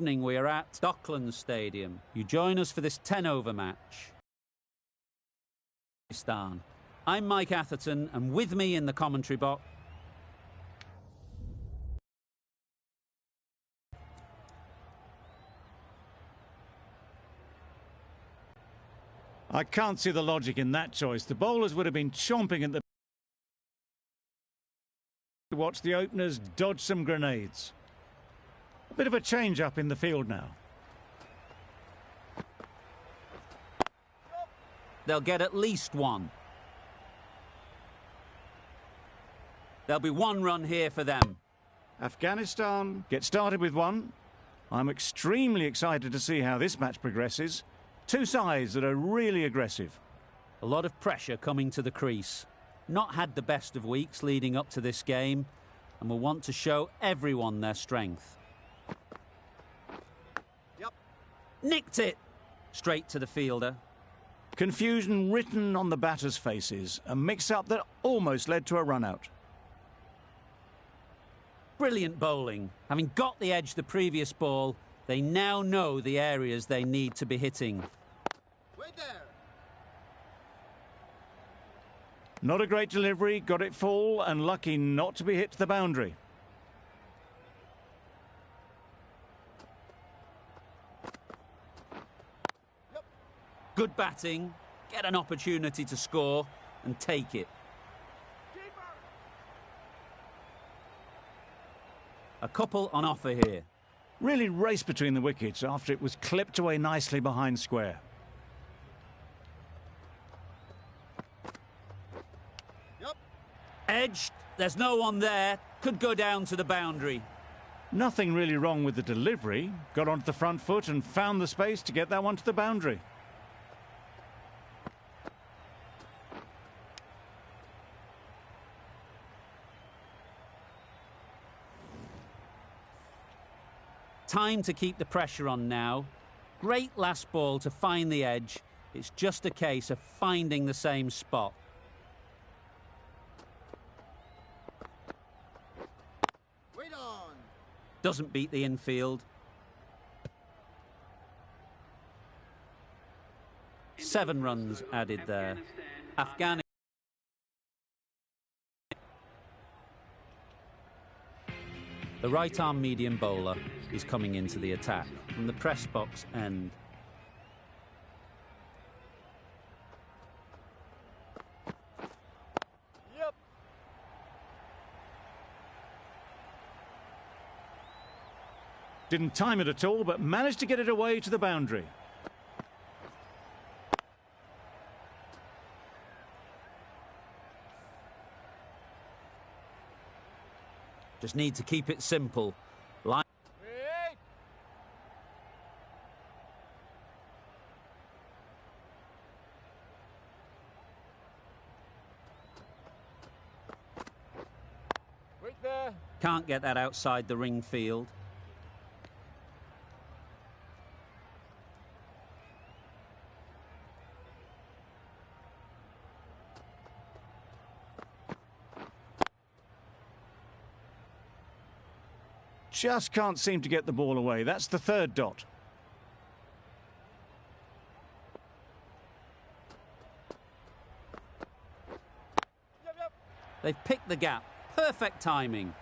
evening we are at Docklands Stadium. You join us for this 10-over match. Afghanistan. I'm Mike Atherton, and with me in the commentary box... I can't see the logic in that choice. The bowlers would have been chomping at the... to watch the openers dodge some grenades. A bit of a change-up in the field now. They'll get at least one. There'll be one run here for them. Afghanistan get started with one. I'm extremely excited to see how this match progresses. Two sides that are really aggressive. A lot of pressure coming to the crease. Not had the best of weeks leading up to this game, and will want to show everyone their strength. Yep. Nicked it! Straight to the fielder. Confusion written on the batters' faces. A mix-up that almost led to a run-out. Brilliant bowling. Having got the edge the previous ball, they now know the areas they need to be hitting. Wait there. Not a great delivery, got it full and lucky not to be hit to the boundary. Yep. Good batting, get an opportunity to score and take it. A couple on offer here. Really raced between the wickets after it was clipped away nicely behind square. Yep. Edged, there's no one there, could go down to the boundary. Nothing really wrong with the delivery. Got onto the front foot and found the space to get that one to the boundary. Time to keep the pressure on now. Great last ball to find the edge. It's just a case of finding the same spot. Wait on. Doesn't beat the infield. 7 runs added there. Afghanistan. The right-arm medium bowler is coming into the attack from the press box end. Yep. Didn't time it at all, but managed to get it away to the boundary. Just need to keep it simple. Wait. Wait there. Can't get that outside the ring field. Just can't seem to get the ball away. That's the third dot. Yep, yep. They've picked the gap. Perfect timing.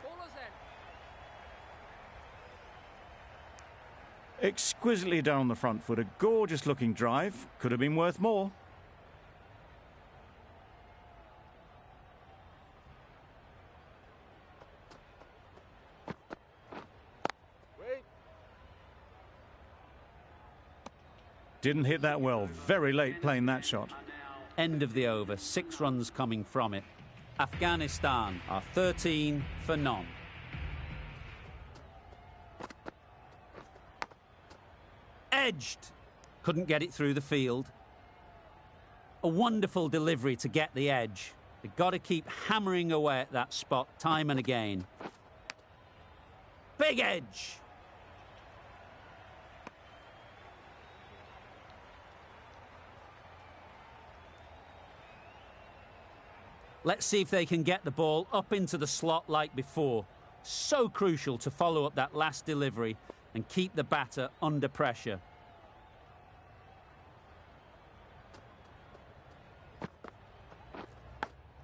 Bowlers in. Exquisitely done on the front foot. A gorgeous looking drive. Could have been worth more. Didn't hit that well. Very late playing that shot. End of the over. 6 runs coming from it. Afghanistan are 13 for none. Edged. Couldn't get it through the field. A wonderful delivery to get the edge. They've got to keep hammering away at that spot time and again. Big edge. Let's see if they can get the ball up into the slot like before. So crucial to follow up that last delivery and keep the batter under pressure.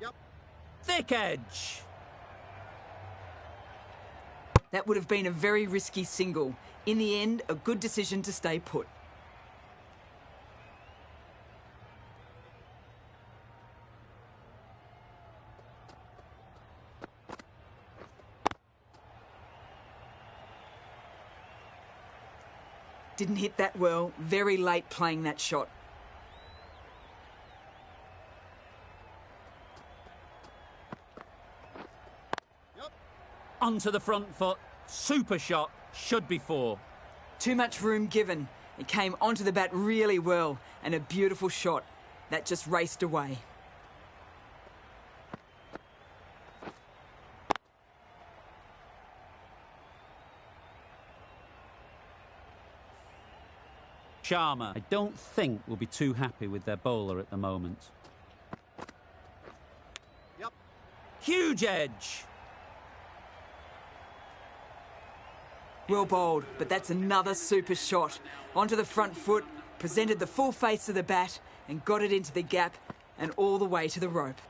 Yep. Thick edge. That would have been a very risky single. In the end, a good decision to stay put. Didn't hit that well. Very late playing that shot. Yep. Onto the front foot. Super shot. Should be 4. Too much room given. It came onto the bat really well, and a beautiful shot. That just raced away. Sharma, I don't think will be too happy with their bowler at the moment. Yep. Huge edge. Well bowled, but that's another super shot. Onto the front foot, presented the full face of the bat and got it into the gap and all the way to the rope.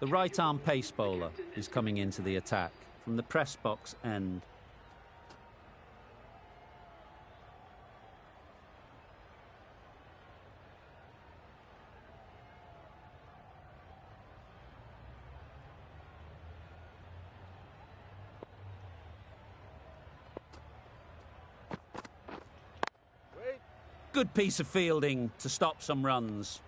The right-arm pace bowler is coming into the attack from the press box end. Wait. Good piece of fielding to stop some runs.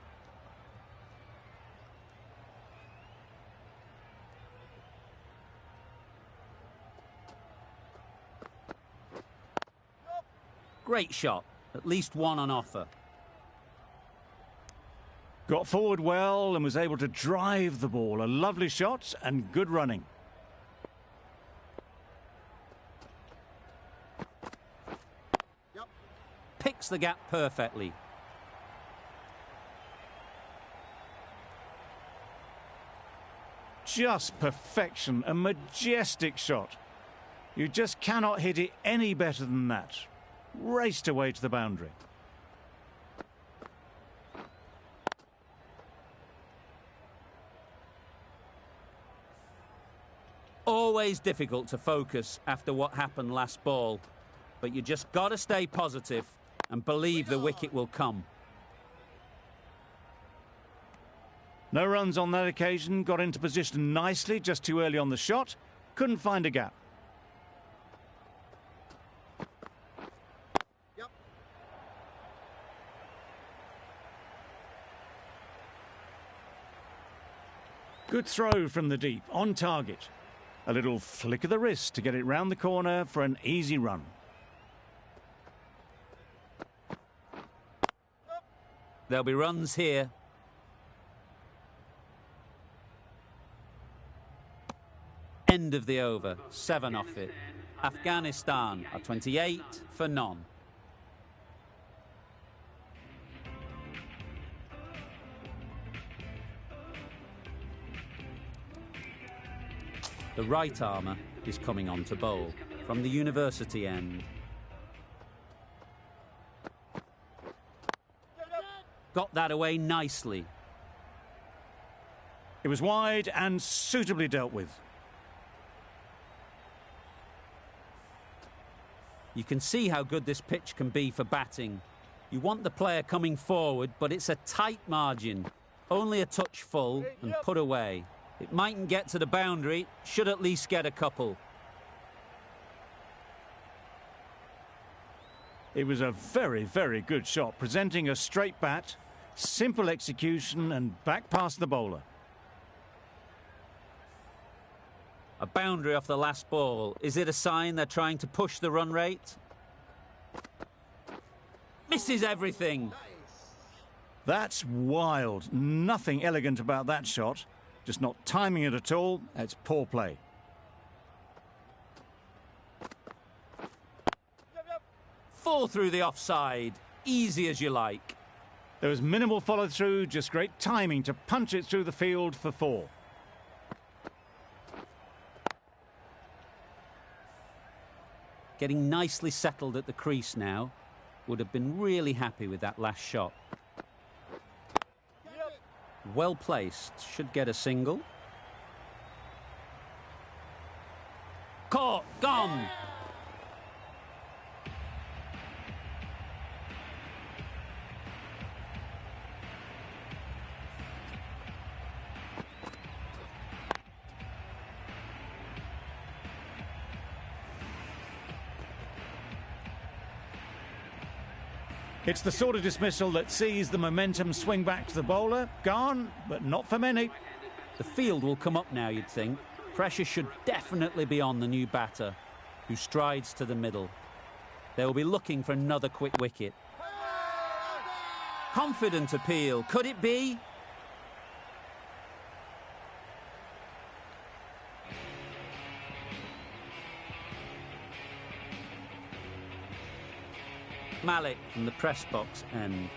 Great shot. At least one on offer. Got forward well and was able to drive the ball. A lovely shot and good running. Yep. Picks the gap perfectly. Just perfection. A majestic shot. You just cannot hit it any better than that. Raced away to the boundary. Always difficult to focus after what happened last ball, but you just got to stay positive and believe the wicket will come. No runs on that occasion. Got into position nicely, just too early on the shot. Couldn't find a gap. Good throw from the deep, on target. A little flick of the wrist to get it round the corner for an easy run. There'll be runs here. End of the over, 7 off it. Afghanistan are 28 for none. The right armour is coming on to bowl from the university end. Got that away nicely. It was wide and suitably dealt with. You can see how good this pitch can be for batting. You want the player coming forward, but it's a tight margin. Only a touch full and put away. It mightn't get to the boundary, should at least get a couple. It was a very, very good shot, presenting a straight bat, simple execution and back past the bowler. A boundary off the last ball. Is it a sign they're trying to push the run rate? Misses everything. That's wild. Nothing elegant about that shot. Just not timing it at all. That's poor play. Full through the offside. Easy as you like. There was minimal follow-through, just great timing to punch it through the field for 4. Getting nicely settled at the crease now. Would have been really happy with that last shot. Well placed. Should get a single. Caught. Gone. It's the sort of dismissal that sees the momentum swing back to the bowler. Gone, but not for many. The field will come up now, you'd think. Pressure should definitely be on the new batter, who strides to the middle. They'll be looking for another quick wicket. Confident appeal. Could it be? Malik from the press box end.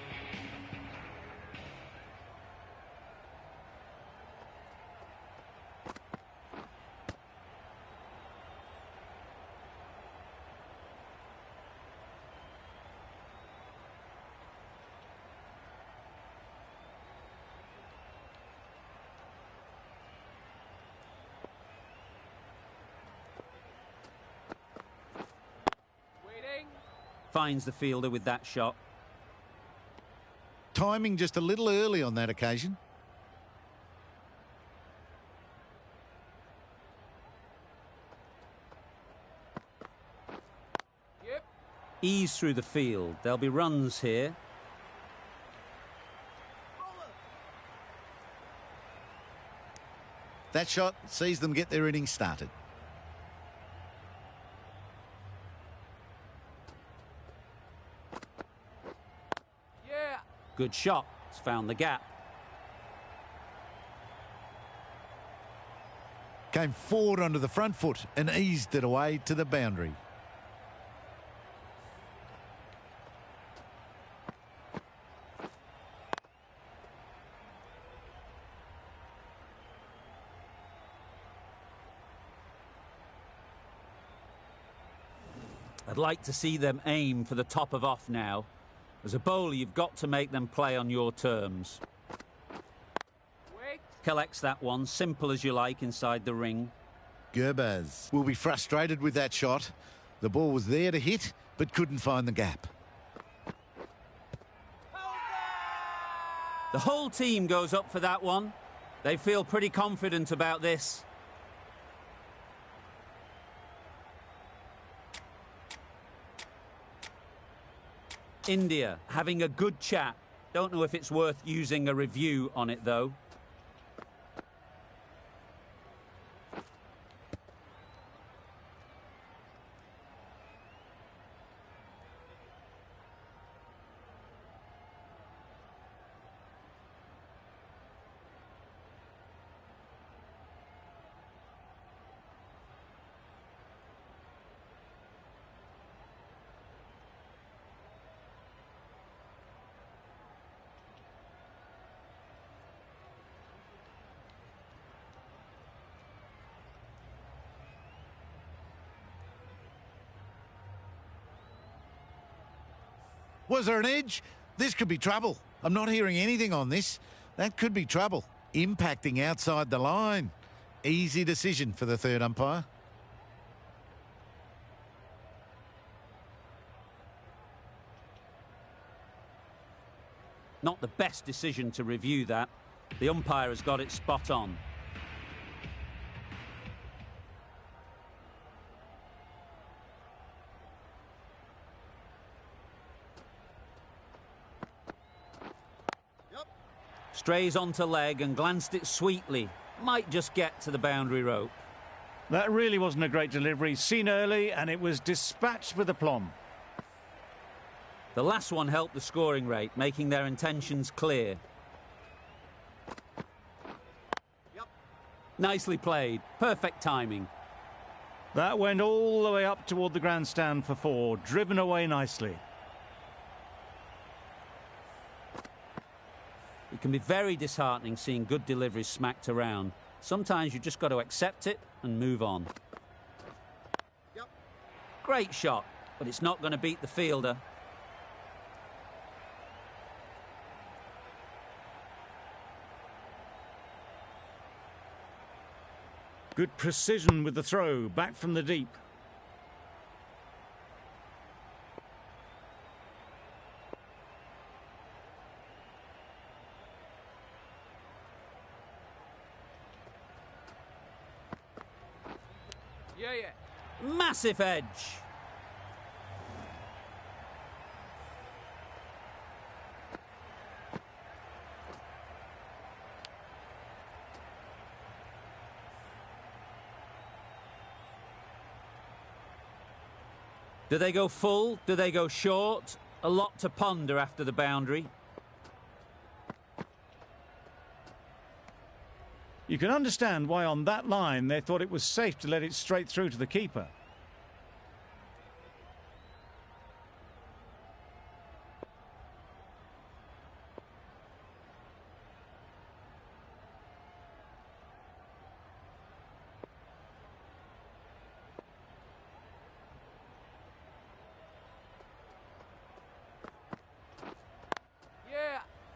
Finds the fielder with that shot. Timing just a little early on that occasion. Ease through the field. There'll be runs here. That shot sees them get their innings started. Good shot. It's found the gap. Came forward onto the front foot and eased it away to the boundary. I'd like to see them aim for the top of off now. As a bowler, you've got to make them play on your terms. Collects that one, simple as you like, inside the ring. Gurbaz will be frustrated with that shot. The ball was there to hit, but couldn't find the gap. The whole team goes up for that one. They feel pretty confident about this. India having a good chat. Don't know if it's worth using a review on it, though. Was there an edge? This could be trouble. I'm not hearing anything on this. That could be trouble. Impacting outside the line. Easy decision for the third umpire. Not the best decision to review that. The umpire has got it spot on. Strays onto leg and glanced it sweetly. Might just get to the boundary rope. That really wasn't a great delivery. Seen early, and it was dispatched with aplomb. The last one helped the scoring rate, making their intentions clear. Nicely played. Perfect timing. That went all the way up toward the grandstand for 4, driven away nicely. It can be very disheartening seeing good deliveries smacked around. Sometimes you just got to accept it and move on. Yep. Great shot, but it's not going to beat the fielder. Good precision with the throw, back from the deep. Massive edge. Do they go full? Do they go short? A lot to ponder after the boundary. You can understand why on that line they thought it was safe to let it straight through to the keeper.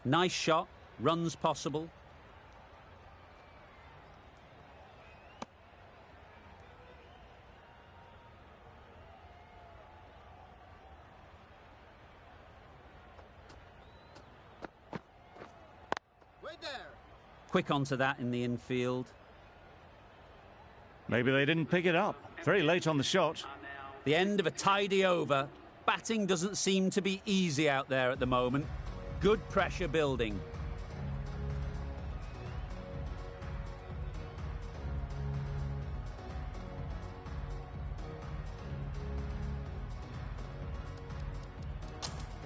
Nice shot. Runs possible. Wait there. Quick onto that in the infield. Maybe they didn't pick it up. Very late on the shot. The end of a tidy over. Batting doesn't seem to be easy out there at the moment. Good pressure building.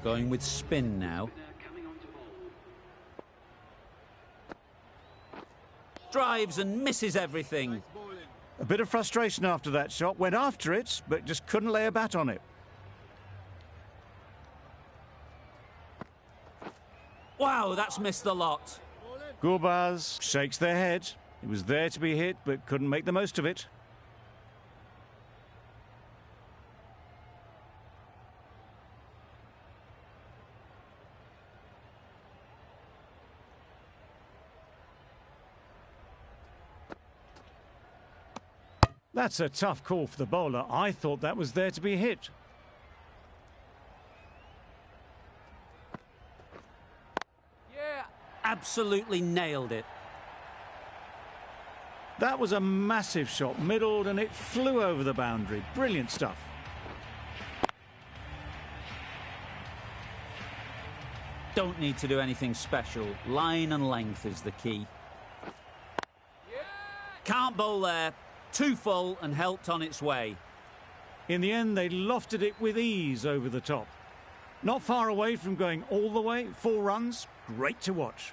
Going with spin now. Drives and misses everything. A bit of frustration after that shot. Went after it, but just couldn't lay a bat on it. Wow, that's missed the lot. Gurbaz shakes their head. It was there to be hit, but couldn't make the most of it. That's a tough call for the bowler. I thought that was there to be hit. Absolutely nailed it. That was a massive shot, middled, and it flew over the boundary. Brilliant stuff. Don't need to do anything special. Line and length is the key. Can't bowl there. Too full and helped on its way. In the end, they lofted it with ease over the top. Not far away from going all the way. 4 runs. Great to watch.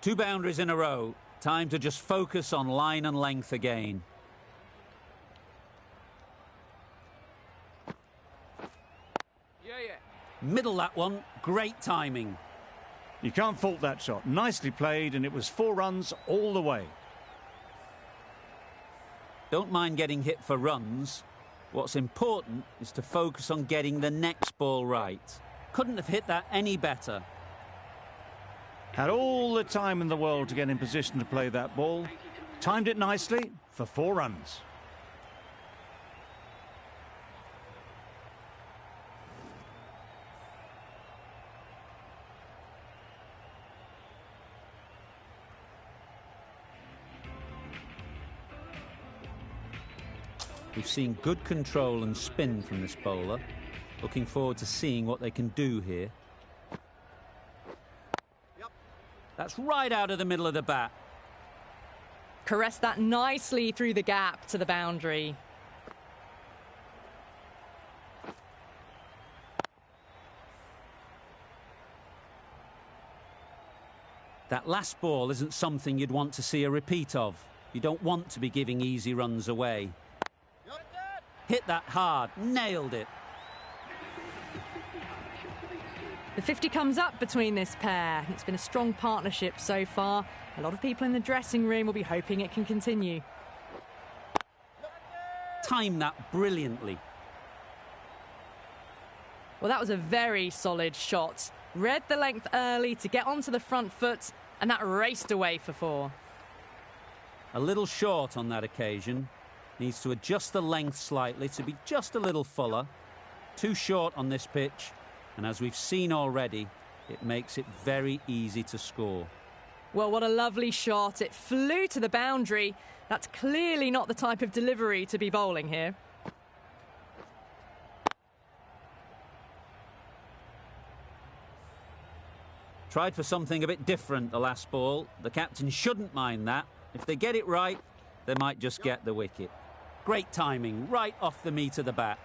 Two boundaries in a row. Time to just focus on line and length again. Middle that one. Great timing. You can't fault that shot. Nicely played, and it was 4 runs all the way. Don't mind getting hit for runs. What's important is to focus on getting the next ball right. Couldn't have hit that any better. Had all the time in the world to get in position to play that ball. Timed it nicely for 4 runs. We've seen good control and spin from this bowler. Looking forward to seeing what they can do here. Yep. That's right out of the middle of the bat. Caressed that nicely through the gap to the boundary. That last ball isn't something you'd want to see a repeat of. You don't want to be giving easy runs away. Hit that hard, nailed it. The 50 comes up between this pair. It's been a strong partnership so far. A lot of people in the dressing room will be hoping it can continue. Timed that brilliantly. Well, that was a very solid shot. Read the length early to get onto the front foot, and that raced away for 4. A little short on that occasion. Needs to adjust the length slightly to be just a little fuller. Too short on this pitch, and as we've seen already, it makes it very easy to score. Well, what a lovely shot. It flew to the boundary. That's clearly not the type of delivery to be bowling here. Tried for something a bit different the last ball. The captain shouldn't mind that. If they get it right, they might just get the wicket. Great timing, right off the meat of the bat.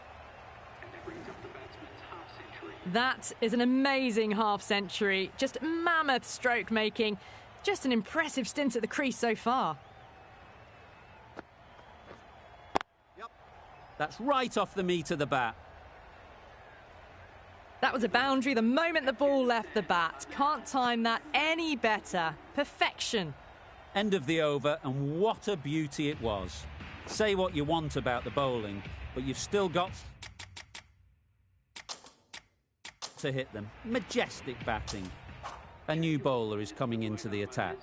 That is an amazing half-century. Just mammoth stroke making. Just an impressive stint at the crease so far. That's right off the meat of the bat. That was a boundary the moment the ball left the bat. Can't time that any better. Perfection. End of the over, and what a beauty it was. Say what you want about the bowling, but you've still got to hit them. Majestic batting. A new bowler is coming into the attack.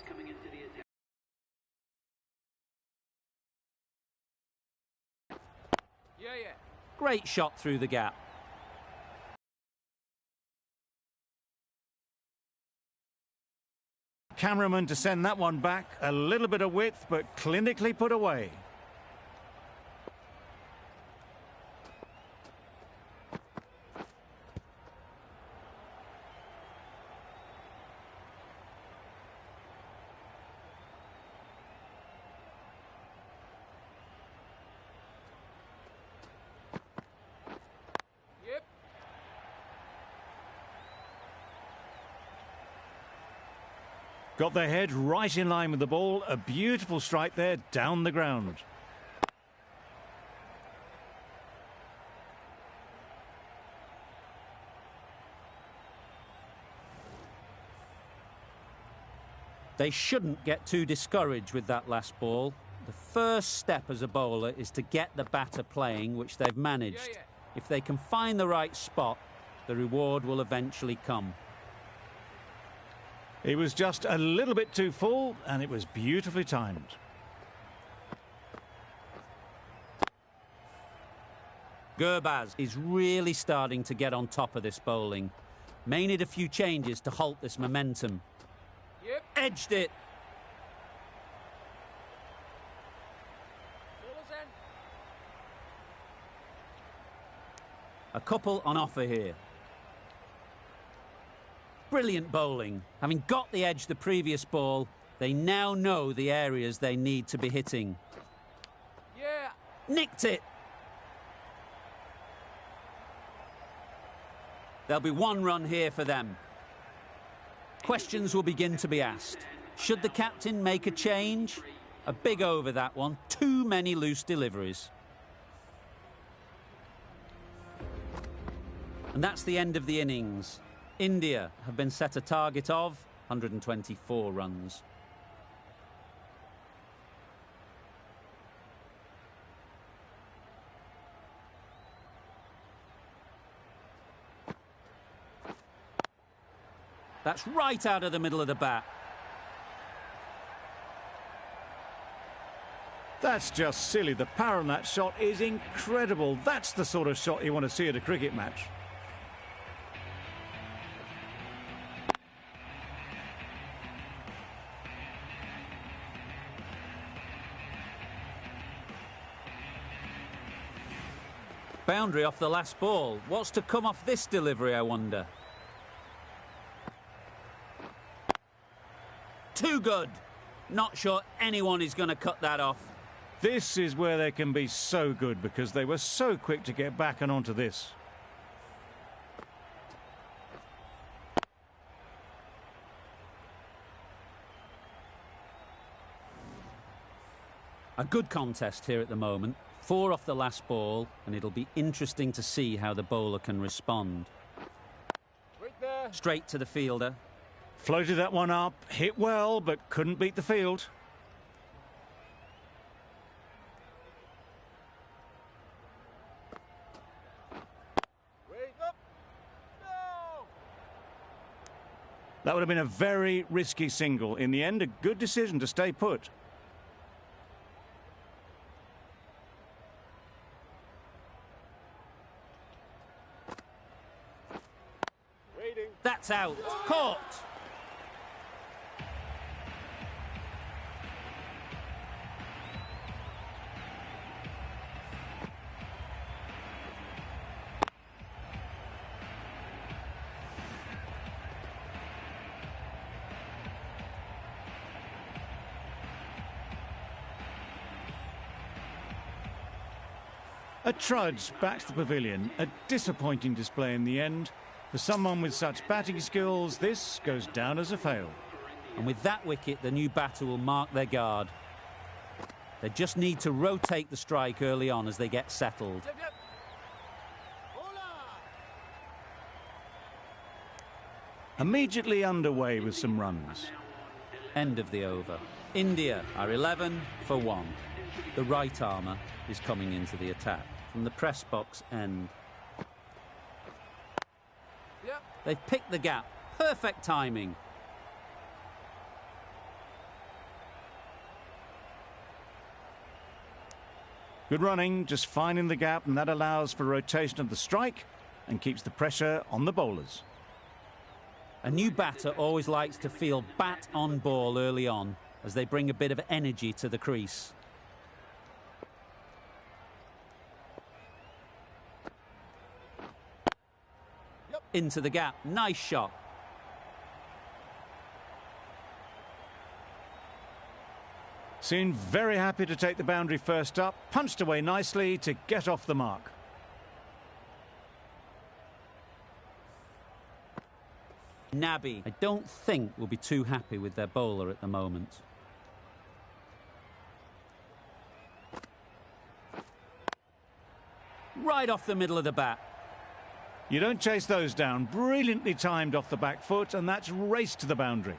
Great shot through the gap. Cameraman to send that one back. A little bit of width, but clinically put away. Got their head right in line with the ball. A beautiful strike there down the ground. They shouldn't get too discouraged with that last ball. The first step as a bowler is to get the batter playing, which they've managed. If they can find the right spot, the reward will eventually come. It was just a little bit too full, and it was beautifully timed. Gurbaz is really starting to get on top of this bowling. May need a few changes to halt this momentum. Edged it. A couple on offer here. Brilliant bowling. Having got the edge the previous ball, they now know the areas they need to be hitting. Nicked it. There'll be one run here for them. Questions will begin to be asked. Should the captain make a change? A big over that one. Too many loose deliveries. And that's the end of the innings. India have been set a target of 124 runs. That's right out of the middle of the bat. That's just silly. The power on that shot is incredible. That's the sort of shot you want to see at a cricket match. Boundary off the last ball. What's to come off this delivery, I wonder? Too good. Not sure anyone is going to cut that off. This is where they can be so good, because they were so quick to get back and onto this. A good contest here at the moment. 4 off the last ball, and it'll be interesting to see how the bowler can respond. Straight to the fielder. Floated that one up, hit well, but couldn't beat the field. That would have been a very risky single. In the end, a good decision to stay put. That's out. Caught. A trudge back to the pavilion. A disappointing display in the end. For someone with such batting skills, this goes down as a fail. And with that wicket, the new batter will mark their guard. They just need to rotate the strike early on as they get settled. Immediately underway with some runs. End of the over. India are 11 for 1. The right armour is coming into the attack from the press box end. They've picked the gap. Perfect timing. Good running, just finding the gap, and that allows for rotation of the strike and keeps the pressure on the bowlers. A new batter always likes to feel bat on ball early on as they bring a bit of energy to the crease. Into the gap. Nice shot. Seemed very happy to take the boundary first up. Punched away nicely to get off the mark. Nabi, I don't think will be too happy with their bowler at the moment. Right off the middle of the bat. You don't chase those down. Brilliantly timed off the back foot, and that's raced to the boundary.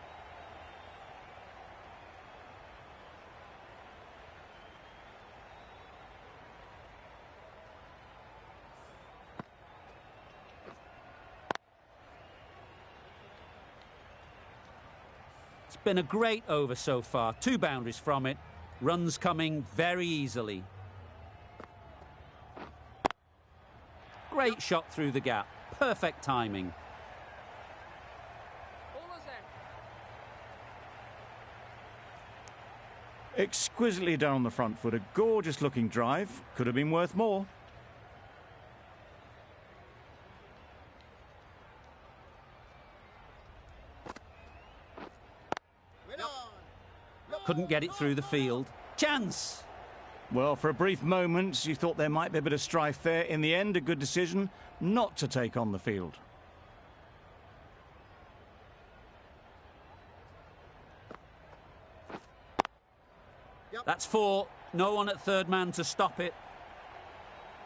It's been a great over so far. 2 boundaries from it. Runs coming very easily. Great shot through the gap. Perfect timing. Exquisitely done on the front foot. A gorgeous looking drive. Could have been worth more. Couldn't get it through the field. Chance! Well, for a brief moment, you thought there might be a bit of strife there. In the end, a good decision not to take on the field. That's 4. No one at third man to stop it.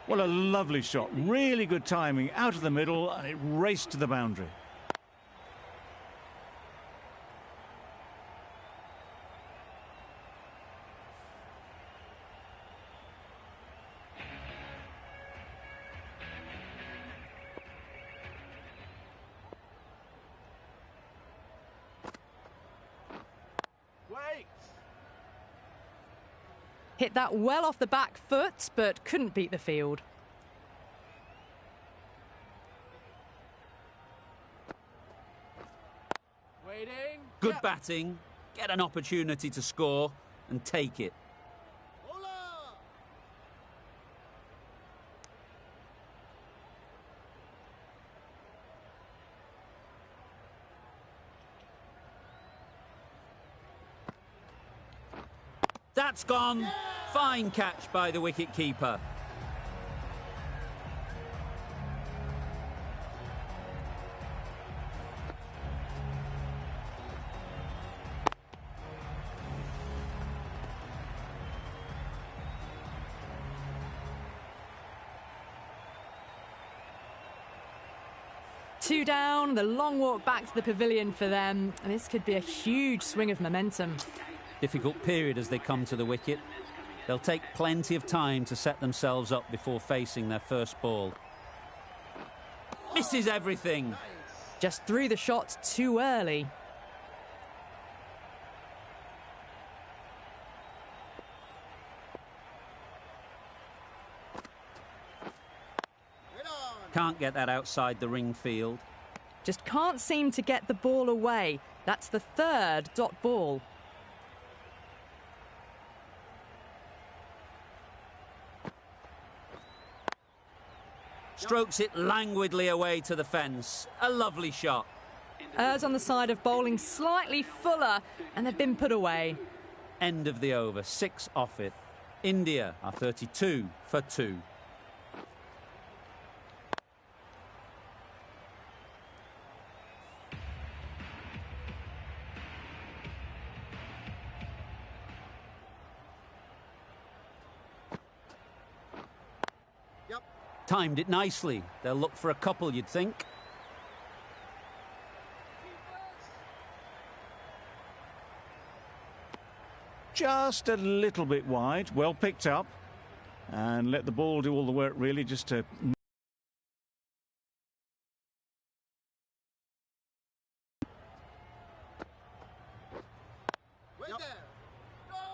Well, a lovely shot. Really good timing. Out of the middle, and it raced to the boundary. Hit that well off the back foot, but couldn't beat the field. Good batting. Get an opportunity to score and take it. That's gone. Fine catch by the wicket-keeper. 2 down, the long walk back to the pavilion for them, and this could be a huge swing of momentum. Difficult period as they come to the wicket. They'll take plenty of time to set themselves up before facing their first ball. Misses everything. Just threw the shot too early. Can't get that outside the ring field. Just can't seem to get the ball away. That's the 3rd dot ball. Strokes it languidly away to the fence. A lovely shot. Errs on the side of bowling slightly fuller, and they've been put away. End of the over, 6 off it. India are 32 for 2. Timed it nicely. They'll look for a couple, you'd think. Just a little bit wide. Well picked up. And let the ball do all the work, really, just to...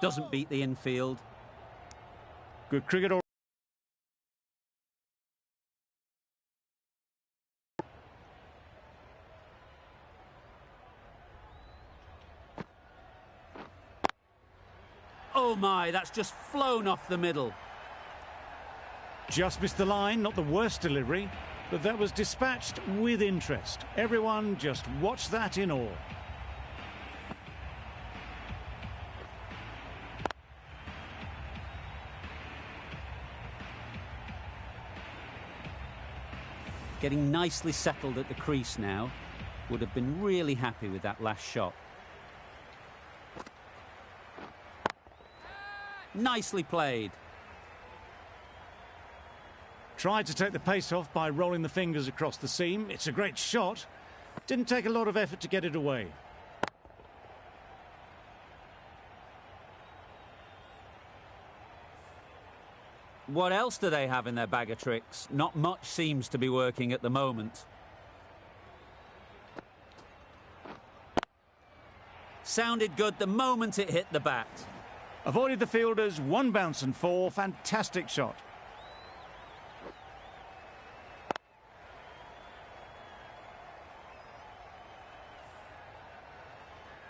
Doesn't beat the infield. Good cricket. Oh my, that's just flown off the middle. Just missed the line, not the worst delivery, but that was dispatched with interest. Everyone just watched that in awe. Getting nicely settled at the crease now. Would have been really happy with that last shot. Nicely played. Tried to take the pace off by rolling the fingers across the seam. It's a great shot. Didn't take a lot of effort to get it away. What else do they have in their bag of tricks? Not much seems to be working at the moment. Sounded good the moment it hit the bat. Avoided the fielders, 1 bounce and 4. Fantastic shot.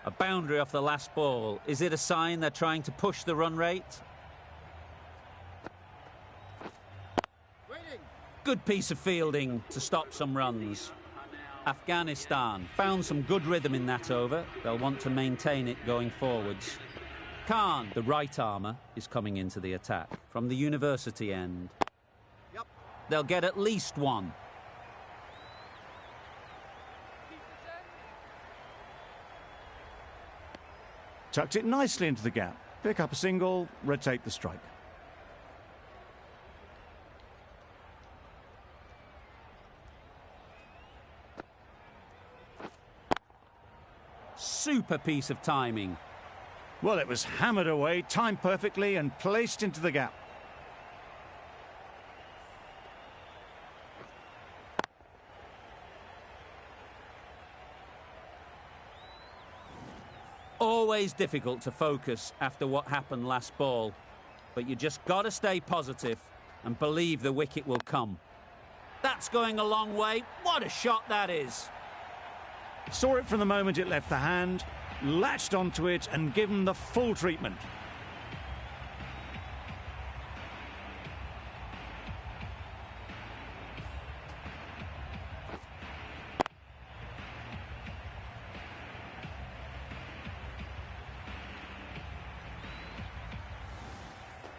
A boundary off the last ball. Is it a sign they're trying to push the run rate? Good piece of fielding to stop some runs. Afghanistan found some good rhythm in that over. They'll want to maintain it going forwards. Khan, the right armour, is coming into the attack from the university end. Yep. They'll get at least 1. Tucked it nicely into the gap. Pick up a single, rotate the strike. Super piece of timing. Well, it was hammered away, timed perfectly and placed into the gap. Always difficult to focus after what happened last ball, but you just got to stay positive and believe the wicket will come. That's going a long way. What a shot that is. Saw it from the moment it left the hand, latched onto it and given the full treatment.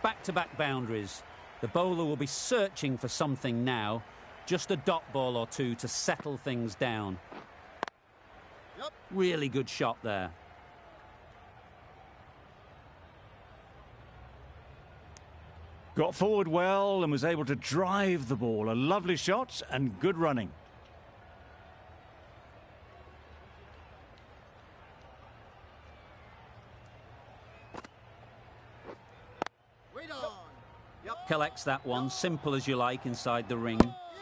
Back-to-back boundaries. The bowler will be searching for something now. Just a dot ball or 2 to settle things down. Yep. Really good shot there. Got forward well and was able to drive the ball. A lovely shot and good running. Collects that one, simple as you like, inside the ring.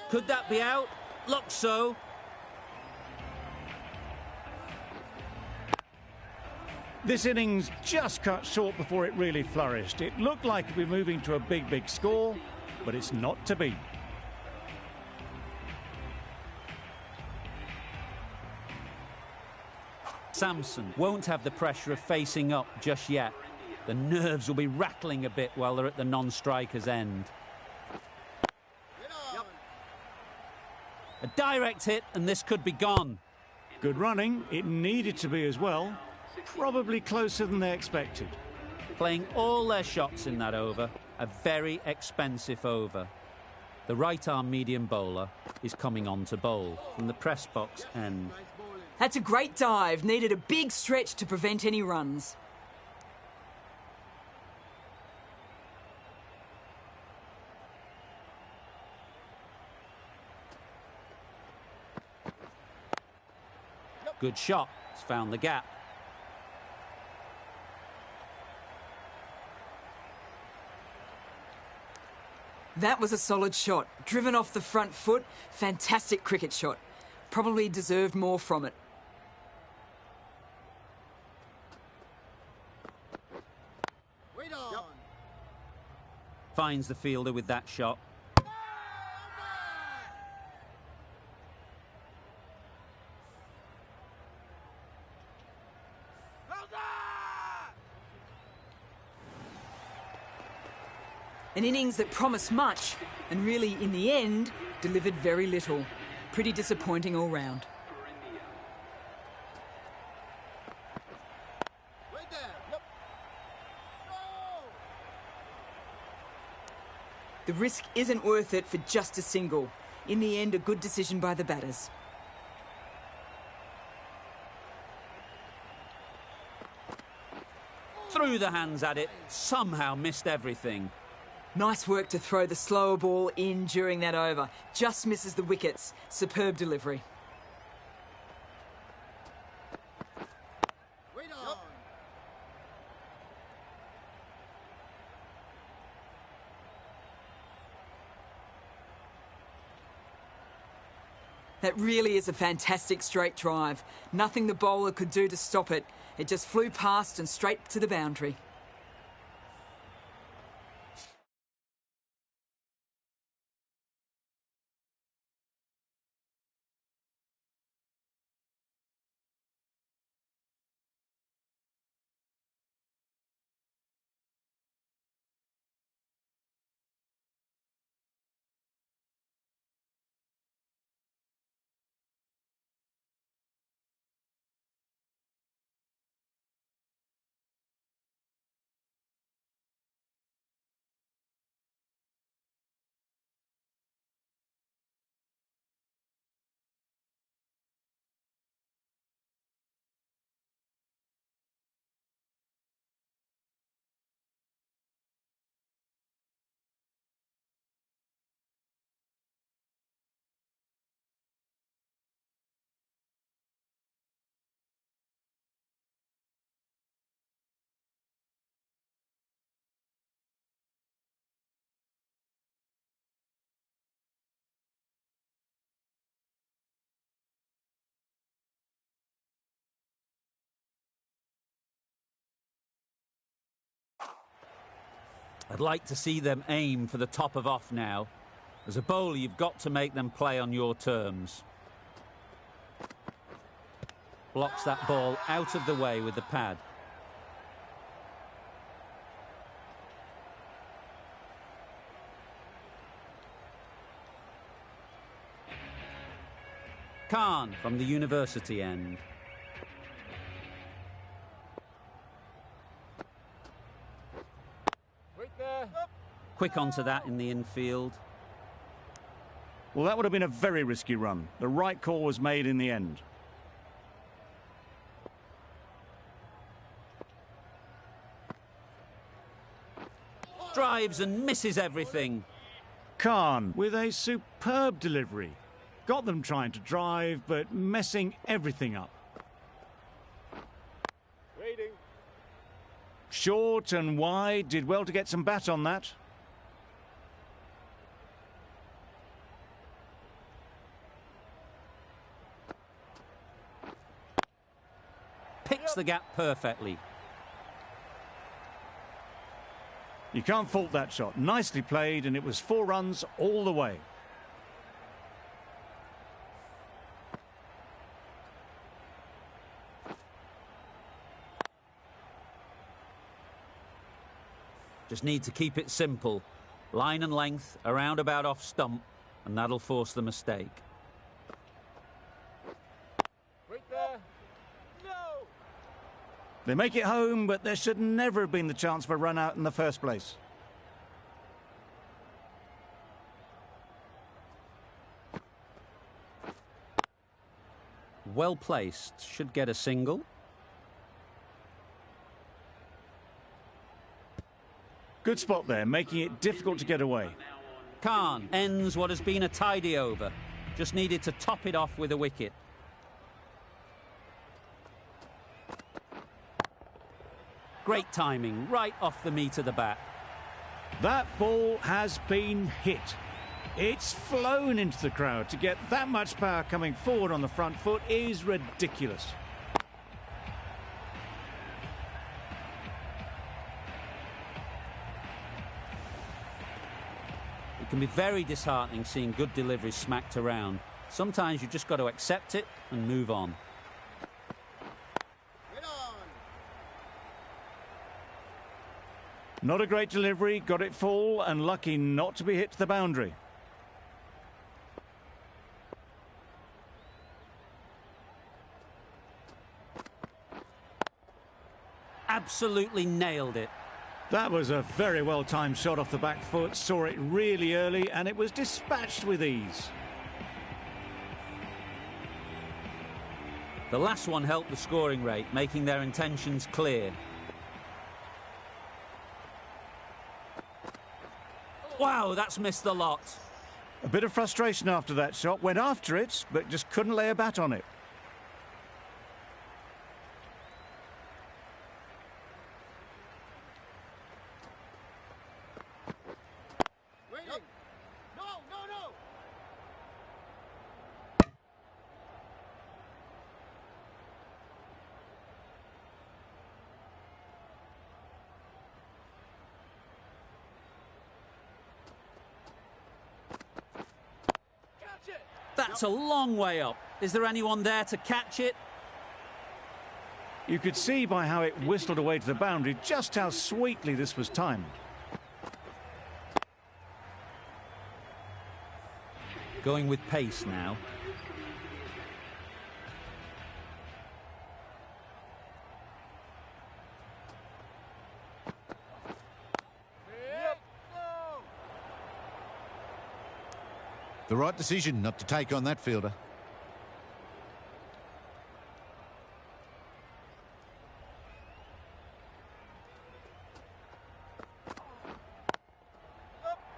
Could that be out? Looks so. This innings just cut short before it really flourished. It looked like it'd be moving to a big score, but it's not to be. Samson won't have the pressure of facing up just yet. The nerves will be rattling a bit while they're at the non-striker's end. A direct hit and this could be gone. Good running. It needed to be as well. Probably closer than they expected. Playing all their shots in that over. A very expensive over. The right-arm medium bowler is coming on to bowl from the press box end. That's a great dive. Needed a big stretch to prevent any runs. Good shot. It's found the gap. That was a solid shot. Driven off the front foot. Fantastic cricket shot. Probably deserved more from it. Finds the fielder with that shot. An innings that promised much and really, in the end, delivered very little. Pretty disappointing all round. The risk isn't worth it for just a single. In the end, a good decision by the batters. Threw the hands at it, somehow missed everything. Nice work to throw the slower ball in during that over. Just misses the wickets. Superb delivery. That really is a fantastic straight drive. Nothing the bowler could do to stop it. It just flew past and straight to the boundary. I'd like to see them aim for the top of off now. As a bowler, you've got to make them play on your terms. Blocks that ball out of the way with the pad. Khan from the university end. Quick onto that in the infield. Well, that would have been a very risky run. The right call was made in the end. Drives and misses everything. Khan with a superb delivery. Got them trying to drive, but messing everything up. Waiting. Short and wide, did well to get some bat on that. Checks the gap perfectly. You can't fault that shot. Nicely played, and it was 4 runs all the way. Just need to keep it simple. Line and length, around about off stump, and that'll force the mistake. Wait there. No! They make it home, but there should never have been the chance for a run out in the first place. Well placed, should get a single. Good spot there, making it difficult to get away. Khan ends what has been a tidy over. Just needed to top it off with a wicket. Great timing, right off the meat of the bat. That ball has been hit. It's flown into the crowd. To get that much power coming forward on the front foot is ridiculous. It can be very disheartening seeing good deliveries smacked around. Sometimes you just got to accept it and move on. Get on! Not a great delivery, got it full and lucky not to be hit to the boundary. Absolutely nailed it. That was a very well-timed shot off the back foot, saw it really early and it was dispatched with ease. The last one helped the scoring rate, making their intentions clear. Wow, that's missed the lot. A bit of frustration after that shot, went after it, but just couldn't lay a bat on it. Waiting! No, no, no! Catch it! That's a long way up. Is there anyone there to catch it? You could see by how it whistled away to the boundary just how sweetly this was timed. Going with pace now. Yep. No! The right decision not to take on that fielder.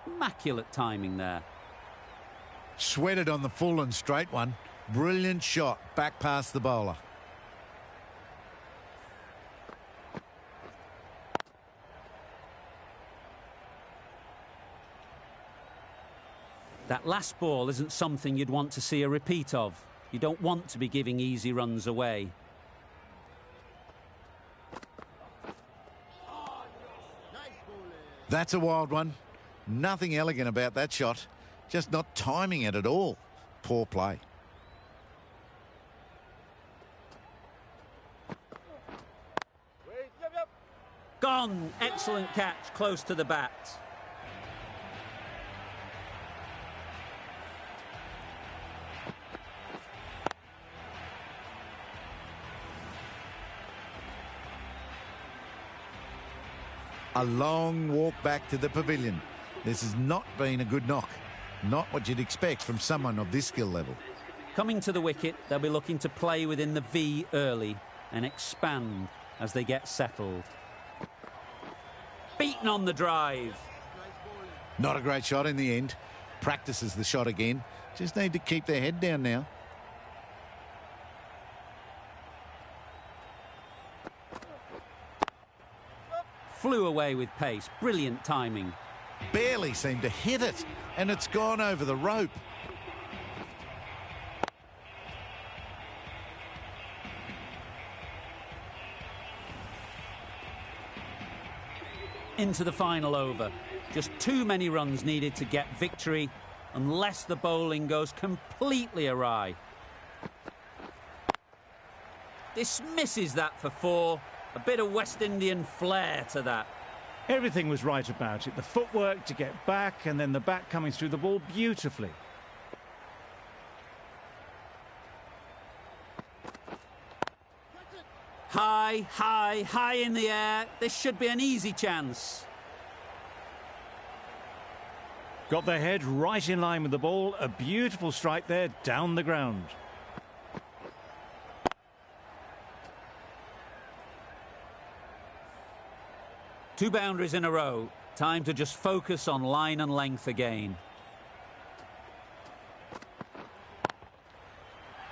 Immaculate timing there. Sweated on the full and straight one. Brilliant shot back past the bowler. That last ball isn't something you'd want to see a repeat of. You don't want to be giving easy runs away. Nice bowling. That's a wild one. Nothing elegant about that shot. Just not timing it at all. Poor play. Wait, yep, yep. Gone! Excellent catch, close to the bat. A long walk back to the pavilion. This has not been a good knock. Not what you'd expect from someone of this skill level. Coming to the wicket, they'll be looking to play within the V early and expand as they get settled. Beaten on the drive. Not a great shot in the end. Practices the shot again. Just need to keep their head down now. Flew away with pace. Brilliant timing. Barely seemed to hit it, and it's gone over the rope. into the final over. Just too many runs needed to get victory, unless the bowling goes completely awry. Dismisses that for 4. A bit of West Indian flair to that. Everything was right about it. The footwork to get back and then the bat coming through the ball beautifully. High, high, high in the air. This should be an easy chance. Got their head right in line with the ball. A beautiful strike there down the ground. Two boundaries in a row. Time to just focus on line and length again.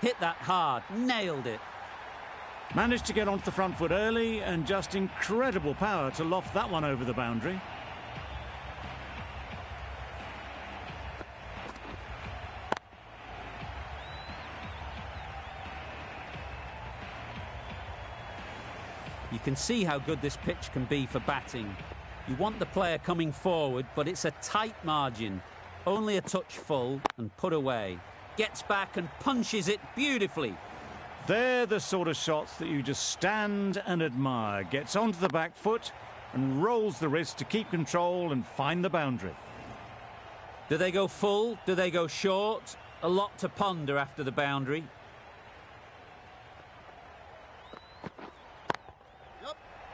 Hit that hard. Nailed it. Managed to get onto the front foot early and just incredible power to loft that one over the boundary. You can see how good this pitch can be for batting. You want the player coming forward, but it's a tight margin. Only a touch full and put away. Gets back and punches it beautifully. They're the sort of shots that you just stand and admire. Gets onto the back foot and rolls the wrist to keep control and find the boundary. Do they go full? Do they go short? A lot to ponder after the boundary.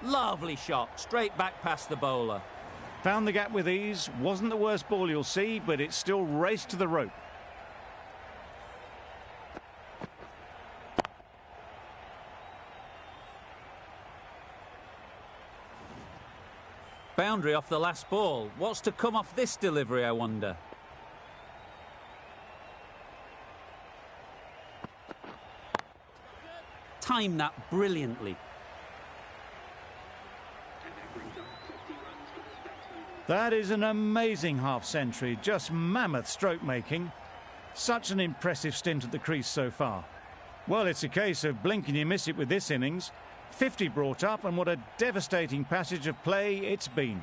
Lovely shot, straight back past the bowler. Found the gap with ease. Wasn't the worst ball you'll see, but it still raced to the rope. Boundary off the last ball. What's to come off this delivery, I wonder? Timed that brilliantly. That is an amazing half-century, just mammoth stroke-making. Such an impressive stint at the crease so far. Well, it's a case of blink and you miss it with this innings. 50 brought up, and what a devastating passage of play it's been.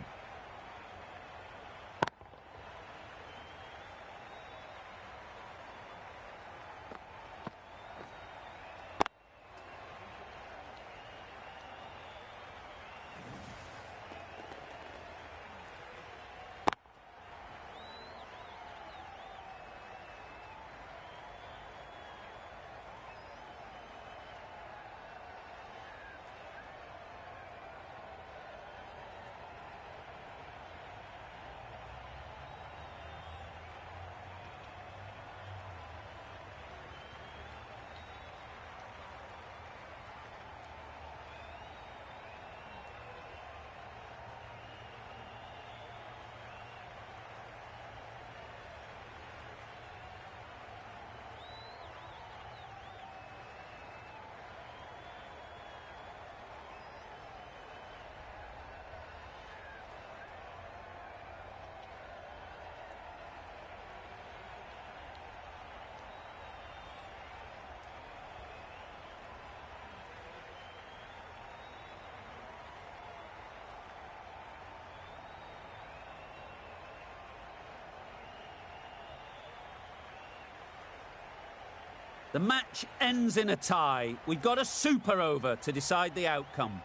The match ends in a tie. We've got a super over to decide the outcome.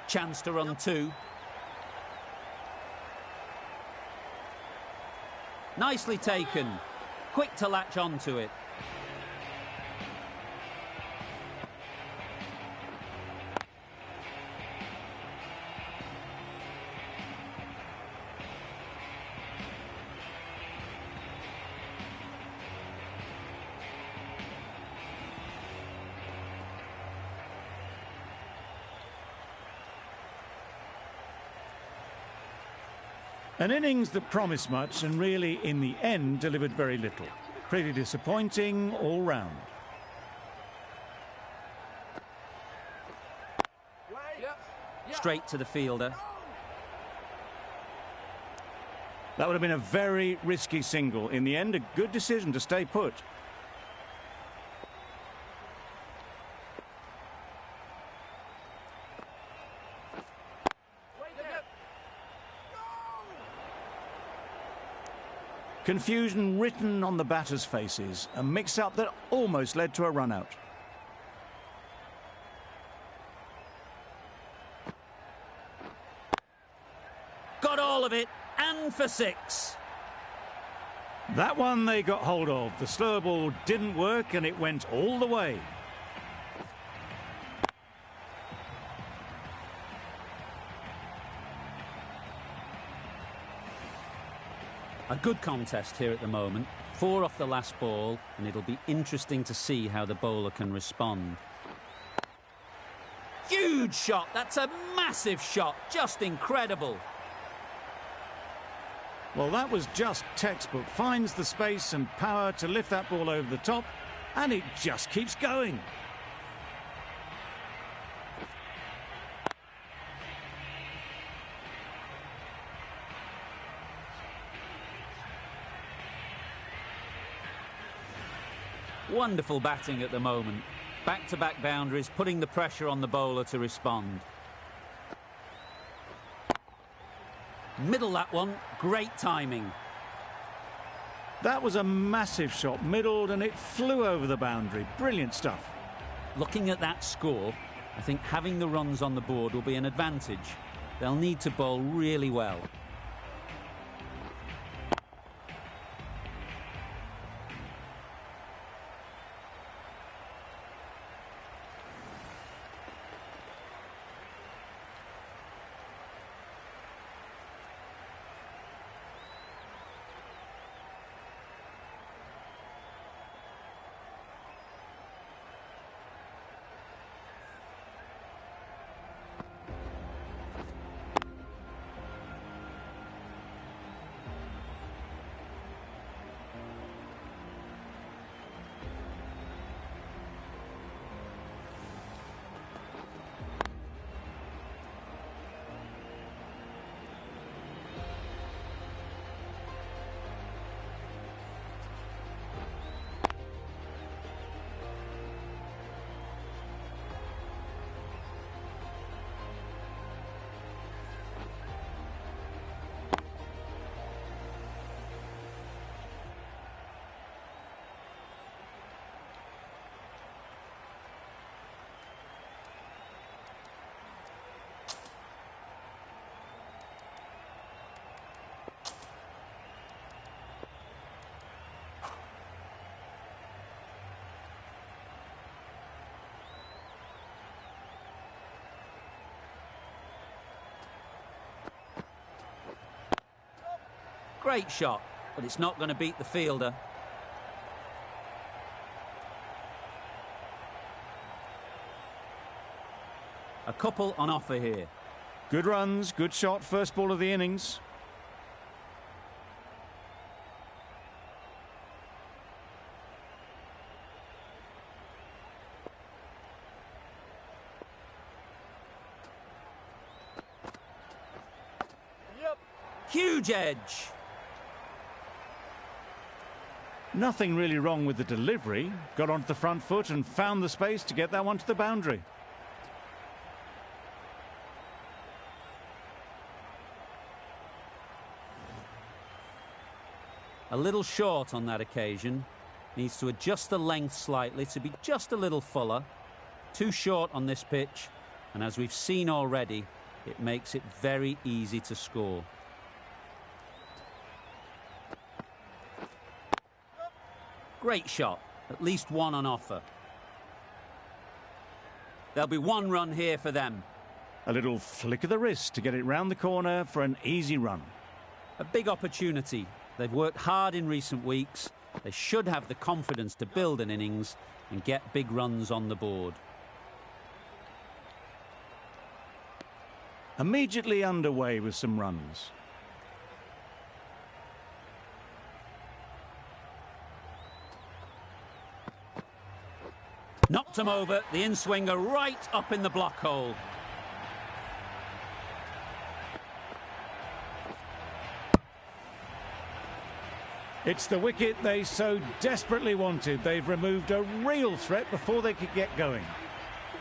Chance to run 2. Nicely taken. Quick to latch onto it. An innings that promised much and really, in the end, delivered very little. Pretty disappointing all round. Straight to the fielder. That would have been a very risky single. In the end, a good decision to stay put. Confusion written on the batters' faces. A mix-up that almost led to a run-out. Got all of it, and for 6. That one they got hold of. The slower ball didn't work and it went all the way. A good contest here at the moment. 4 off the last ball, and it'll be interesting to see how the bowler can respond. Huge shot! That's a massive shot! Just incredible! Well, that was just textbook. Finds the space and power to lift that ball over the top, and it just keeps going. Wonderful batting at the moment. Back-to-back boundaries, putting the pressure on the bowler to respond. Middle that one, great timing. That was a massive shot, middled, and it flew over the boundary. Brilliant stuff. Looking at that score, I think having the runs on the board will be an advantage. They'll need to bowl really well. Great shot, but it's not going to beat the fielder. A couple on offer here. Good runs, good shot, first ball of the innings. Huge edge. Nothing really wrong with the delivery. Got onto the front foot and found the space to get that one to the boundary. A little short on that occasion. Needs to adjust the length slightly to be just a little fuller. Too short on this pitch, and as we've seen already, it makes it very easy to score. Great shot, at least one on offer. There'll be one run here for them. A little flick of the wrist to get it round the corner for an easy run. A big opportunity. They've worked hard in recent weeks. They should have the confidence to build an innings and get big runs on the board. Immediately underway with some runs. bottom over, the in-swinger right up in the block hole. It's the wicket they so desperately wanted. They've removed a real threat before they could get going.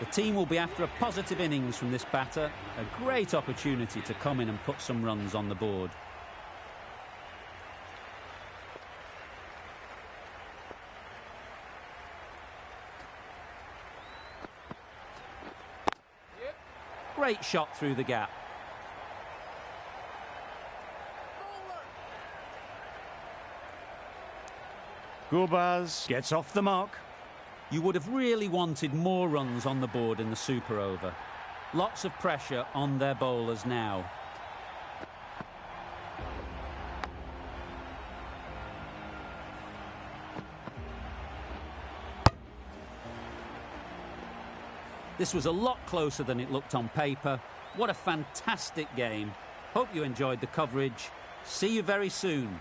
The team will be after a positive innings from this batter. A great opportunity to come in and put some runs on the board. Great shot through the gap. Gurbaz gets off the mark. You would have really wanted more runs on the board in the super over. Lots of pressure on their bowlers now. This was a lot closer than it looked on paper. What a fantastic game. Hope you enjoyed the coverage. See you very soon.